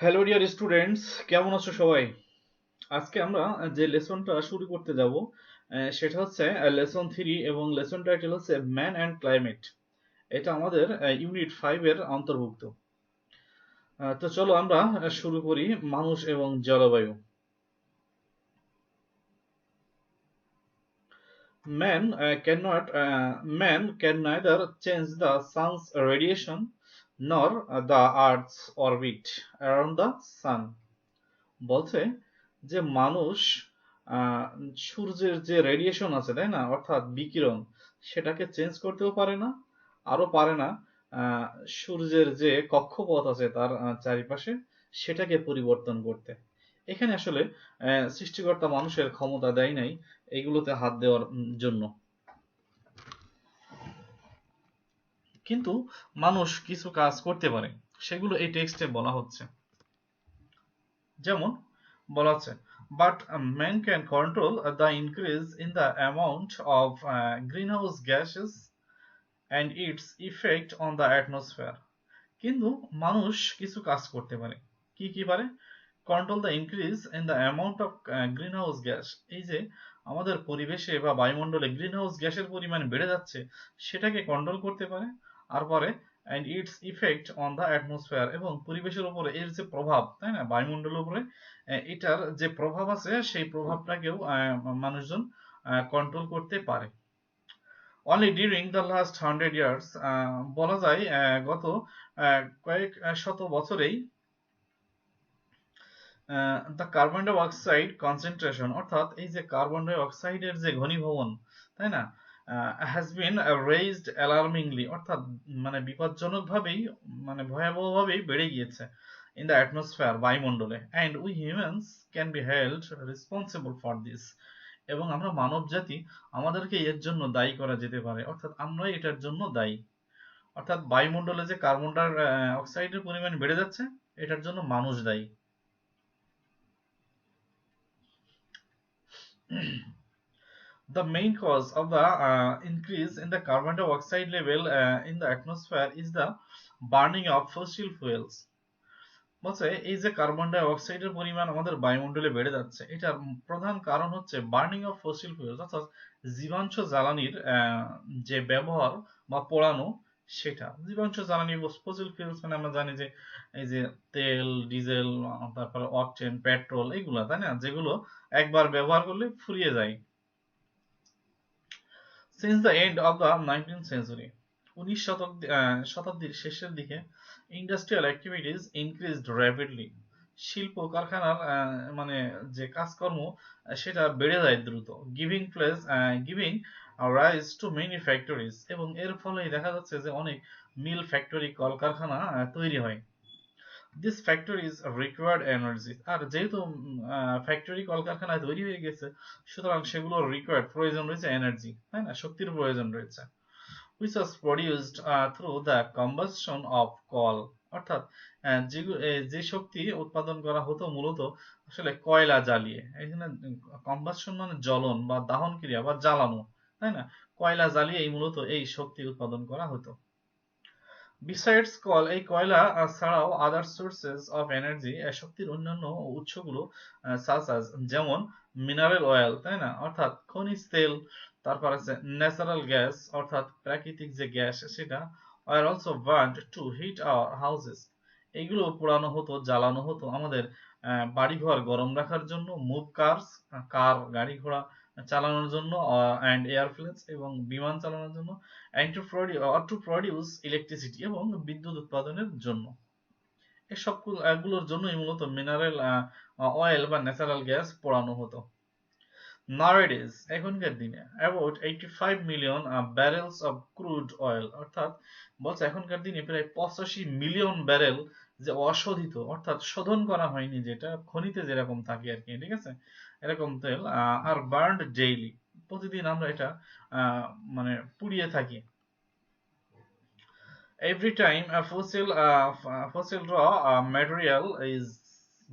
Hello dear students, কেমন আছো সবাই? আজকে আমরা যে লেসনটা শুরু করতে যাব সেটা হচ্ছে লেসন 3 এবং লেসন টাইটেল হচ্ছে ম্যান অ্যান্ড ক্লাইমেট। এটা আমাদের ইউনিট 5 এর অন্তর্ভুক্ত। তো চলো আমরা শুরু করি মানুষ এবং জলবায়ু। Man can neither change the sun's radiation nor the earth's orbit around the sun. বলছে যে মানুষ আহ, সূর্যের যে রেডিয়েশন আছে তাই না, অর্থাৎ বিকিরণ, সেটাকে চেঞ্জ করতেও পারে না, আরো পারে না আহ, সূর্যের যে কক্ষপথ আছে তার চারিপাশে সেটাকে পরিবর্তন করতে। এখানে আসলে সৃষ্টিকর্তা মানুষের ক্ষমতা দেয় নাই এগুলোতে হাত দেওয়ার জন্য, কিন্তু মানুষ কিছু কাজ করতে পারে, সেগুলো এই টেক্সটে বলা হচ্ছে। যেমন বলা হচ্ছে, but man can control the increase in the amount of greenhouse gases and its effect on the atmosphere. কিন্তু মানুষ কিছু কাজ করতে পারে। কি কি পারে? Control the increase in the amount of greenhouse gas. এই যে আমাদের পরিবেশে বা বায়ুমণ্ডলে গ্রিনহাউস গ্যাসের পরিমাণ বেড়ে যাচ্ছে, সেটাকে কন্ট্রোল করতে পারে। আর পরে and it's effect on the atmosphere, এবং পরিবেশের উপরে এর যে প্রভাব, তাই না, বায়ুমণ্ডলের উপরে এটার যে প্রভাব আছে সেই প্রভাবটাকেও মানুষজন কন্ট্রোল করতে পারে। Only during the last 100 years, বলা যায় গত কয়েক শত বছরেই the carbon die oxide concentration, অর্থাৎ এই যে কার্বন ডাই অক্সাইডের যে ঘনীভবন, তাই না, হ্যাজ বিন রেইজড অ্যালার্মিংলি, অর্থাৎ মানে বিপজ্জনকভাবেই, মানে ভয়াবহভাবেই বেড়ে গিয়েছে ইন দ্য অ্যাটমসফিয়ার, বায়ুমণ্ডলে। And we humans can be held responsible for this, এবং আমরা মানব জাতি, আমাদেরকে এর জন্য দায়ী করা যেতে পারে, অর্থাৎ আমরাই এটার জন্য দায়ী। অর্থাৎ বায়ুমণ্ডলে যে কার্বন ডাই অক্সাইডের পরিমাণ বেড়ে যাচ্ছে, এটার জন্য মানুষ দায়ী। The main cause of the increase in the carbon dioxide level in the atmosphere is the burning of fossil fuels. বলছে এই যে কার্বন ডাই অক্সাইডের পরিমাণ আমাদের বায়ুমণ্ডলে বেড়ে যাচ্ছে, এটার প্রধান কারণ হচ্ছে বার্নিং অফ ফসিল ফুয়েলস, অর্থাৎ জীবাশ্ম জ্বালানির যে ব্যবহার বা পোড়ানো, সেটা। জীবাশ্ম জ্বালানি ফসিল ফুয়েলস মানে আমরা জানি যে এই যে তেল, ডিজেল, তারপরে অকটেন, পেট্রোল, এগুলা, তাই না, যেগুলো একবার ব্যবহার করলে ফুরিয়ে যায়। Since the end of the 19th century, 19 শতাব্দীর শেষের দিকে, ইন্ডাস্ট্রিয়াল অ্যাক্টিভিটিস ইনক্রিজড র্যাপিডলি, শিল্প কারখানার মানে যে কাজকর্ম, সেটা বেড়ে যায় দ্রুত। Giving rise to many factories, এবং এর ফলেই দেখা যাচ্ছে যে অনেক মিল, ফ্যাক্টরি, কলকারখানা তৈরি হয়। দিস ফ্যাক্টরিজ রিকোয়ার্ড এনার্জি, আর যেহেতু ফ্যাক্টরি কলকারখানায় তৈরি হয়ে গেছে, সুতরাং সেগুলো রিকোয়ার্ড, প্রয়োজন রয়েছে এনার্জি, তাই না, শক্তির প্রয়োজন রয়েছে। which was produced through the combustion of coal, অর্থাৎ যে শক্তি উৎপাদন করা হতো মূলত আসলে কয়লা জ্বালিয়ে। এখানে কম্বাসশন মানে জ্বলন বা দাহন ক্রিয়া বা জ্বালানো, তাই না, কয়লা জ্বালিয়ে মূলত এই শক্তি উৎপাদন করা হতো। বিসাইডস কল, এই কয়লা ছাড়াও আদার সোর্সেস অফ এনার্জি, শক্তির অন্যান্য উৎসগুলো, সাচ আস, যেমন মিনারেল অয়েল, তাই না, অর্থাৎ খনিজ তেল, তারপর আছে ন্যাচারাল গ্যাস, অর্থাৎ প্রাকৃতিক যে গ্যাস সেটা, আর also burned to heat our houses, এইগুলো পোড়ানো হতো, জ্বালানো হতো আমাদের বাড়িঘর গরম রাখার জন্য, মুভ কার্স, গাড়ি ঘোড়া চালানোর জন্য, অ্যান্ড এয়ারপ্লেনস, এবং বিমান চালানোর জন্য, and to produce electricity, এবং বিদ্যুৎ উৎপাদনের জন্য। এসব গুলোর জন্যই মূলত মিনারেল অয়েল বা ন্যাচারাল গ্যাস পোড়ানো হতো। Nowadays, এখনকার দিনে, about 85 million barrels of crude oil, অর্থাৎ বলছে এখনকার দিনে প্রায় 85 মিলিয়ন ব্যারেল যে অশোধিত, অর্থাৎ শোধন করা হয়নি, যেটা খনিতে যেরকম থাকে আর কি, ঠিক আছে, এরকম তেল আর বার্নড ডেইলি, প্রতিদিন আমরা এটা মানে পুড়িয়ে থাকি। Every time a fossil raw material is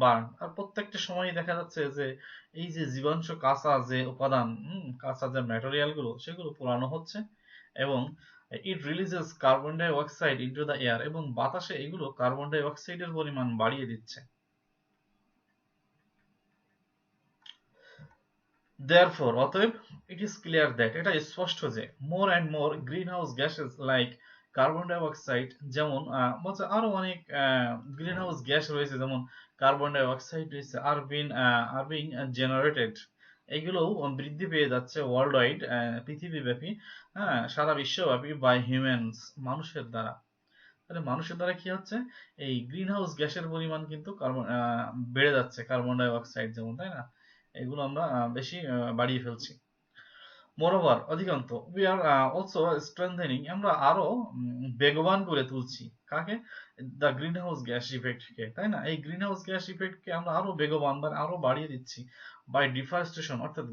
burned, আর প্রত্যেকটা সময়ই দেখা যাচ্ছে যে এই যে জীবাশ্ম কাঁচা যে উপাদান, কাঁচা যে ম্যাটেরিয়াল গুলো, সেগুলো পোড়ানো হচ্ছে, এবং it releases carbon die oxide into the air, এবং বাতাসে এগুলো কার্বন ডাই অক্সাইডের পরিমাণ বাড়িয়ে দিচ্ছে। Therefore, অতএব it is clear that এটা স্পষ্ট যে more and more greenhouse gases like carbon die অক্সাইড, যেমন বলছে আরো অনেক গ্রিন হাউস গ্যাস রয়েছে, যেমন কার্বন ডাই অক্সাইড রয়েছে, আর বিং জেনারেটেড, এগুলো বৃদ্ধি পেয়ে যাচ্ছে ওয়ার্ল্ড ওয়াইড, পৃথিবীব্যাপী, হ্যাঁ, সারা বিশ্বব্যাপী, বাই হিউম্যানস, মানুষের দ্বারা। তাহলে মানুষের দ্বারা কি হচ্ছে, এই গ্রিন হাউস গ্যাসের পরিমাণ কিন্তু বেড়ে যাচ্ছে, কার্বন ডাই অক্সাইড যেমন, তাই না, এগুলো আমরা বেশি বাড়িয়ে ফেলছি। মোরওভার, অধিকান্ত, উই আর অলসো স্ট্রেংথেনিং, আমরা আরো বেগবান করে তুলছি, কাকে, দ্য গ্রিন হাউস গ্যাস ইফেক্টকে, তাই না, এই গ্রিন হাউস গ্যাস ইফেক্টকে আমরা আরো বেগবান বা আরো বাড়িয়ে দিচ্ছি বাই ডিফরেস্টেশন, অর্থাৎ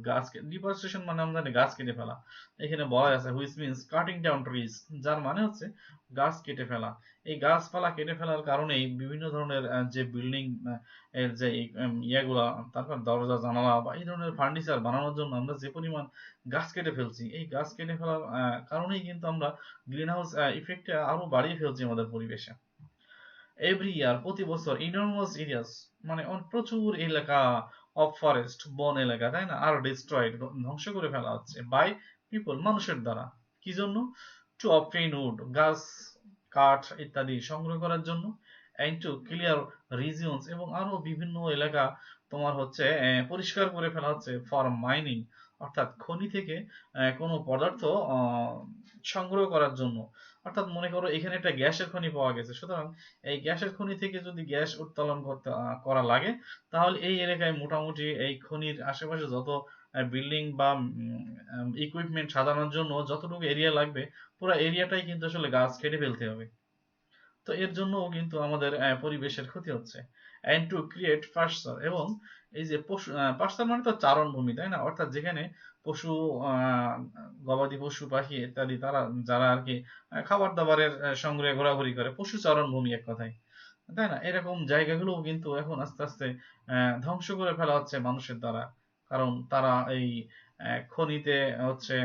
ডিফরেস্টেশন মানে আমরা জানি গাছ কেটে ফেলা, এখানে বলা আছে which means cutting down trees, যার মানে হচ্ছে গাছ কেটে ফেলা। এই গাছপালা কেটে ফেলার কারণেই বিভিন্ন ধরনের যে বিল্ডিং এর যে ইয়েগুলা, তারপর দরজা জানালা বা এই ধরনের ফার্নিচার বানানোর জন্য আমরা যে পরিমাণ গাছ কেটে ফেলছি, এই গাছ কেটে ফেলার কারণেই কিন্তু আমরা গ্রিন হাউস ইফেক্টটা আরো বাড়িয়ে ফেলছি আমাদের পরিবেশে। এভরি ইয়ার, প্রতি বছর, ইনর্মাস এরিয়াস, মানে প্রচুর এলাকা অফ ফরেস্ট, বন এলাকা, তাই না, আর ডিস্ট্রয়েড, ধ্বংস করে ফেলা হচ্ছে বাই পিপল, মানুষের দ্বারা। কি জন্য? টু অবটেইন উড, গাছ, কাঠ ইত্যাদি সংগ্রহ করার জন্য, এন্ড টু ক্লিয়ার রিজিয়নস, এবং আরো বিভিন্ন এলাকা তোমার হচ্ছে পরিষ্কার করে ফেলা হচ্ছে ফর মাইনিং, অর্থাৎ খনি থেকে কোনো পদার্থ আহ, সংগ্রহ করার জন্য। অর্থাৎ মনে করো এখানে একটা গ্যাসের খনি পাওয়া গেছে, সুতরাং এই গ্যাসের খনি থেকে যদি গ্যাস উত্তোলন করা লাগে, তাহলে এই এলাকায় মোটামুটি এই খনির আশেপাশে যত বিল্ডিং বা ইকুইপমেন্ট সাজানোর জন্য যতটুকু এরিয়া লাগবে, পুরো এরিয়াটাই কিন্তু আসলে গাছ কেটে ফেলতে হবে। তো এর জন্যও কিন্তু আমাদের পরিবেশের ক্ষতি হচ্ছে। অ্যান্ড টু ক্রিয়েট পাস্টার, এবং এই যে পশু, পাস্টার মানে তো চারণ ভূমি, তাই না, অর্থাৎ যেখানে পশু, আহ, গবাদি পশু পাখি ইত্যাদি, তারা যারা আর কি খাবার দাবারের সংগ্রহে ঘোরাঘুরি করে, পশু চারণ ভূমি এক কথায়, তাই না, এরকম জায়গাগুলোও কিন্তু এখন আস্তে আস্তে ধ্বংস করে ফেলা হচ্ছে মানুষের দ্বারা। কারণ তারা এই খনিতে হচ্ছে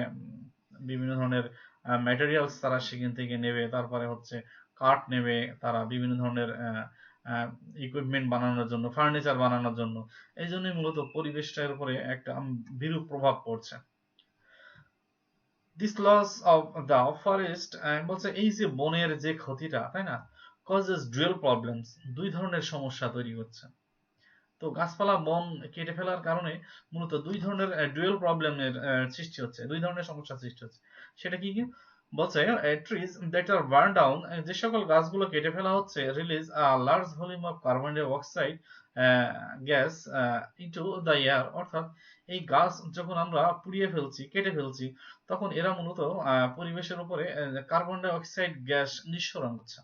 বিভিন্ন ধরনের ম্যাটেরিয়ালস তারা সেখান থেকে নেবে, তারপরে হচ্ছে কাঠ নেবে, তারা বিভিন্ন ধরনের ইকুইপমেন্ট বানানোর জন্য, ফার্নিচার বানানোর জন্য। এই জন্যই মূলত পরিবেশটার উপরে একটা বিরূপ প্রভাব পড়ছে। This loss of the forest, বলছে এই যে বনের যে ক্ষতিটা, তাই না, কজেস ডুয়েল প্রবলেমস, দুই ধরনের সমস্যা তৈরি করছে। তো গাছপালা বন কেটে ফেলার কারণে মূলত দুই ধরনের ডুয়েল প্রবলেমের সৃষ্টি হচ্ছে, দুই ধরনের সমস্যার সৃষ্টি হচ্ছে। সেটা কি কি? বলছে trees that are burn down, যে সকল গাছগুলো কেটে ফেলা হচ্ছে, release a large volume of carbon die oxide gas into the air, অর্থাৎ এই গাছ যখন আমরা পুড়িয়ে ফেলছি, কেটে ফেলছি, তখন এরা মূলত পরিবেশের উপরে কার্বন ডাই অক্সাইড গ্যাস নিঃসরণ করছে,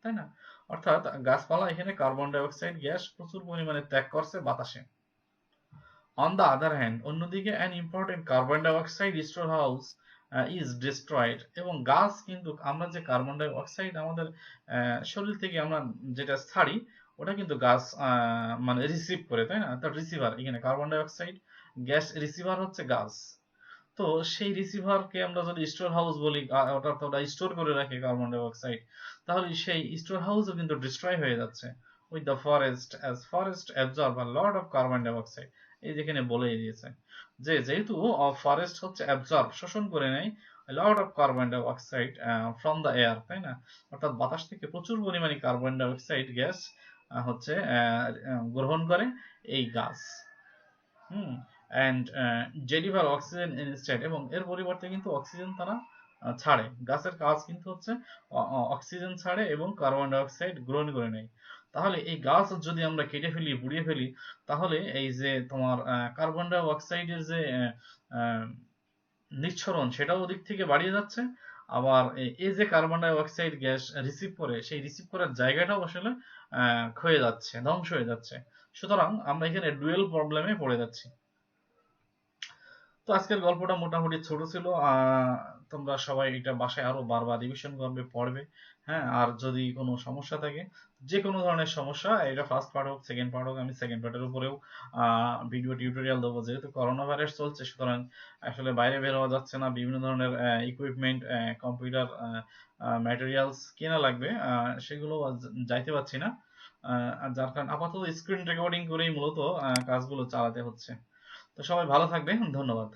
তাই না, অর্থাৎ গাছপালা এখানে কার্বন ডাই অক্সাইড গ্যাস প্রচুর পরিমাণে ত্যাগ করছে বাতাসে। অন দ্য আদার হ্যান্ড, অন্যদিকে an important carbon die oxide store house is destroyed, এবং গাছ কিন্তু, আমরা যে কার্বন ডাই অক্সাইড আমাদের শরীর থেকে আমরা যেটা ছাড়ি, ওটা কিন্তু গাছ মানে রিসিভ করে, তাই না, তার রিসিভার, এখানে carbon die oxide gas receiver হচ্ছে গাছ। তো সেই রিসিভারকে আমরা যদি স্টোর হাউস বলি, ওটা তো ওটা স্টোর করে রাখে কার্বন ডাই অক্সাইড, তাহলে সেই স্টোর হাউসও কিন্তু ডিস্ট্রয় হয়ে যাচ্ছে with the forest, as forest absorb a lot of carbon die oxide. এই যেখানে বলেই দিয়েছে যে যেহেতু ফরেস্ট হচ্ছে অ্যাবজর্ব, শোষণ করে নেয় lot of carbon die oxide from the air, তাই না, অর্থাৎ বাতাস থেকে প্রচুর পরিমাণে কার্বন ডাই অক্সাইড গ্যাস হচ্ছে গ্রহণ করে এই গাছ। হুম, অ্যান্ড ডেলিভার অক্সিজেন ইনস্টেড, এবং এর পরিবর্তে কিন্তু অক্সিজেন তারা ছাড়ে। গাছের কাজ কিন্তু হচ্ছে অক্সিজেন ছাড়ে এবং কার্বন ডাই অক্সাইড গ্রহণ করে নেয়। তাহলে এই গাছ যদি আমরা কেটে ফেলি, পুড়িয়ে ফেলি, তাহলে এই যে তোমার কার্বন ডাই অক্সাইডের যে আহ, নিঃসরণ, সেটাও ওদিক থেকে বাড়িয়ে যাচ্ছে। আবার এই যে carbon die oxide gas receive করে, সেই রিসিভ করার জায়গাটাও আসলে ক্ষয়ে যাচ্ছে, ধ্বংস হয়ে যাচ্ছে। সুতরাং আমরা এখানে ডুয়েল প্রবলেমে পড়ে যাচ্ছি। তো আজকের গল্পটা মোটামুটি ছোট ছিল। তোমরা সবাই এটা বাসায় আরো বারবার রিভিশন করবে, পড়বে। হ্যাঁ, আর যদি কোনো সমস্যা থাকে, যে কোনো ধরনের সমস্যা, এটা ফার্স্ট পার্ট হোক, সেকেন্ড পার্ট হোক, আমি সেকেন্ড পার্টের উপরেও ভিডিও টিউটোরিয়াল দেবো। যেহেতু করোনা ভাইরাস চলছে, সুতরাং আসলে বাইরে বের হওয়া যাচ্ছে না, বিভিন্ন ধরনের ইকুইপমেন্ট, কম্পিউটার ম্যাটেরিয়ালস কেনা লাগবে, সেগুলো যাইতে পারছি না। যার কারণে আপাতত স্ক্রিন রেকর্ডিং করেই মূলত কাজগুলো চালাতে হচ্ছে। তো সবাই ভালো থাকবে, ধন্যবাদ।